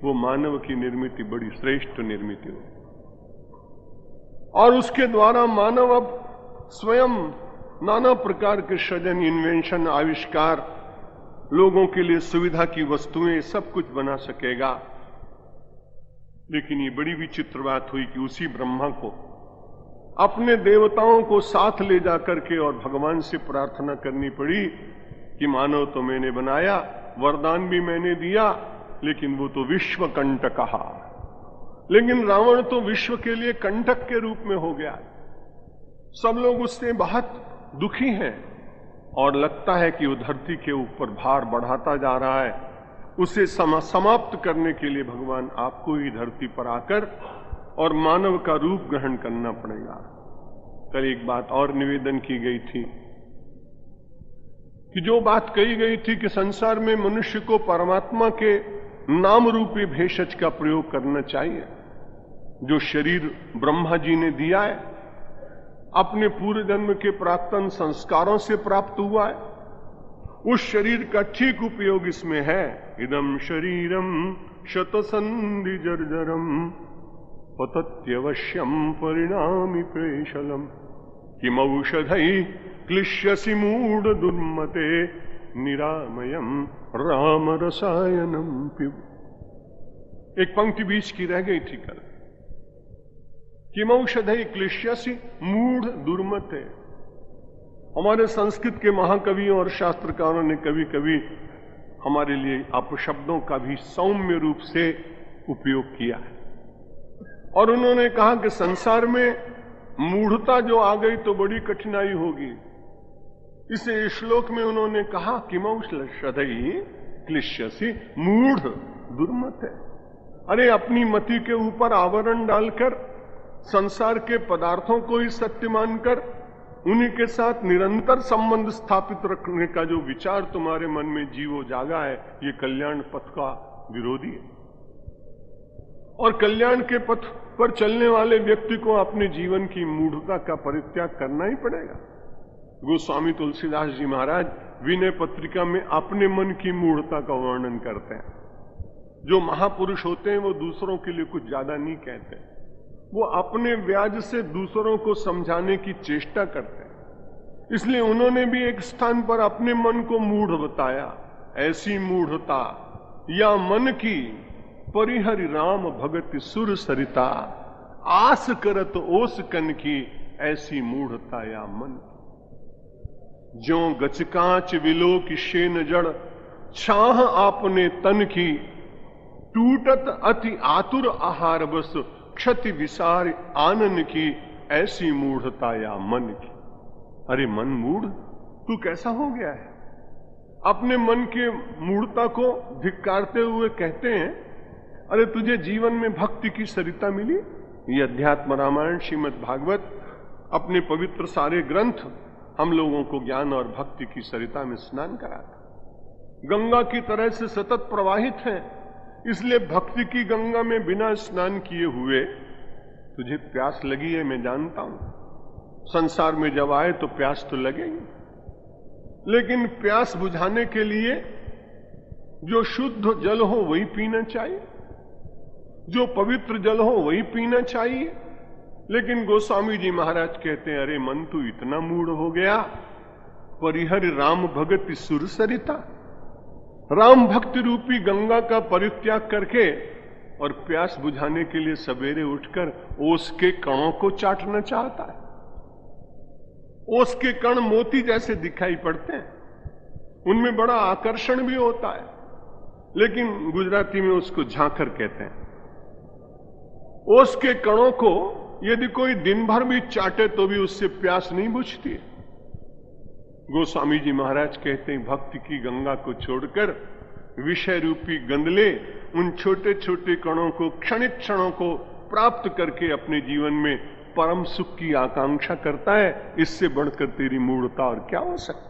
वो मानव की निर्मित बड़ी श्रेष्ठ निर्मित हो, और उसके द्वारा मानव अब स्वयं नाना प्रकार के सृजन, इन्वेंशन, आविष्कार, लोगों के लिए सुविधा की वस्तुएं सब कुछ बना सकेगा। लेकिन ये बड़ी विचित्र बात हुई कि उसी ब्रह्मा को अपने देवताओं को साथ ले जाकर के और भगवान से प्रार्थना करनी पड़ी कि मानव तो मैंने बनाया, वरदान भी मैंने दिया, लेकिन वो तो विश्व कंटक कहा। लेकिन रावण तो विश्व के लिए कंटक के रूप में हो गया। सब लोग उससे बहुत दुखी हैं और लगता है कि वो धरती के ऊपर भार बढ़ाता जा रहा है। उसे समाप्त करने के लिए भगवान आपको ही धरती पर आकर और मानव का रूप ग्रहण करना पड़ेगा। कल एक बात और निवेदन की गई थी कि जो बात कही गई थी कि संसार में मनुष्य को परमात्मा के नाम रूपी भेषज का प्रयोग करना चाहिए। जो शरीर ब्रह्मा जी ने दिया है, अपने पूर्व जन्म के प्राक्तन संस्कारों से प्राप्त हुआ है, उस शरीर का ठीक उपयोग इसमें है। इदम शरीरम शतसंधि जर्जरम पतत्यवश्यम परिणामी प्रेशलम किमौषधै क्लिश्यसि मूढ़ दुर्मते निरामयम राम रसायनम पिब। एक पंक्ति बीच की रह गई थी कल। किमौषधै क्लिश्यसि मूढ़ दुर्मते। हमारे संस्कृत के महाकवियों और शास्त्रकारों ने कभी कभी हमारे लिए अपशब्दों का भी सौम्य रूप से उपयोग किया है, और उन्होंने कहा कि संसार में मूढ़ता जो आ गई तो बड़ी कठिनाई होगी। इसे श्लोक में उन्होंने कहा किमौषधै क्लिश्यसि मूढ़ दुर्मते। अरे अपनी मति के ऊपर आवरण डालकर संसार के पदार्थों को ही सत्य मानकर उन्हीं के साथ निरंतर संबंध स्थापित रखने का जो विचार तुम्हारे मन में जीवो जागा है, ये कल्याण पथ का विरोधी है। और कल्याण के पथ पर चलने वाले व्यक्ति को अपने जीवन की मूढ़ता का परित्याग करना ही पड़ेगा। गोस्वामी तुलसीदास जी महाराज विनय पत्रिका में अपने मन की मूढ़ता का वर्णन करते हैं। जो महापुरुष होते हैं वो दूसरों के लिए कुछ ज्यादा नहीं कहते, वो अपने व्याज से दूसरों को समझाने की चेष्टा करते हैं। इसलिए उन्होंने भी एक स्थान पर अपने मन को मूढ़ बताया। ऐसी मूढ़ता या मन की परिहरि राम भगति सुर सरिता, आस करत ओस कन की ऐसी मूढ़ता या मन की। ज्यों गचकांच विलो की शेन जड़, छाह आपने तन की, टूटत अति आतुर आहार बस, क्षति विसार आनंद की ऐसी मूढ़ता या मन की। अरे मन मूढ़, तू कैसा हो गया है? अपने मन के मूढ़ता को धिक्कारते हुए कहते हैं, अरे तुझे जीवन में भक्ति की सरिता मिली। ये अध्यात्म रामायण, श्रीमद् भागवत, अपने पवित्र सारे ग्रंथ हम लोगों को ज्ञान और भक्ति की सरिता में स्नान कराता, गंगा की तरह से सतत प्रवाहित है। इसलिए भक्ति की गंगा में बिना स्नान किए हुए तुझे प्यास लगी है, मैं जानता हूं। संसार में जब आए तो प्यास तो लगेगी, लेकिन प्यास बुझाने के लिए जो शुद्ध जल हो वही पीना चाहिए, जो पवित्र जल हो वही पीना चाहिए। लेकिन गोस्वामी जी महाराज कहते हैं, अरे मन तू इतना मूढ़ हो गया, परिहरि राम भगति सुर सरिता। राम भक्ति रूपी गंगा का परित्याग करके और प्यास बुझाने के लिए सवेरे उठकर ओस के कणों को चाटना चाहता है। ओस के कण मोती जैसे दिखाई पड़ते हैं, उनमें बड़ा आकर्षण भी होता है, लेकिन गुजराती में उसको झांकर कहते हैं। ओस के कणों को यदि कोई दिन भर भी चाटे तो भी उससे प्यास नहीं बुझती। गोस्वामी जी महाराज कहते हैं, भक्ति की गंगा को छोड़कर विषय रूपी गंदले उन छोटे छोटे कणों को, क्षणिक क्षणों को प्राप्त करके अपने जीवन में परम सुख की आकांक्षा करता है। इससे बढ़कर तेरी मूढ़ता और क्या हो सकती।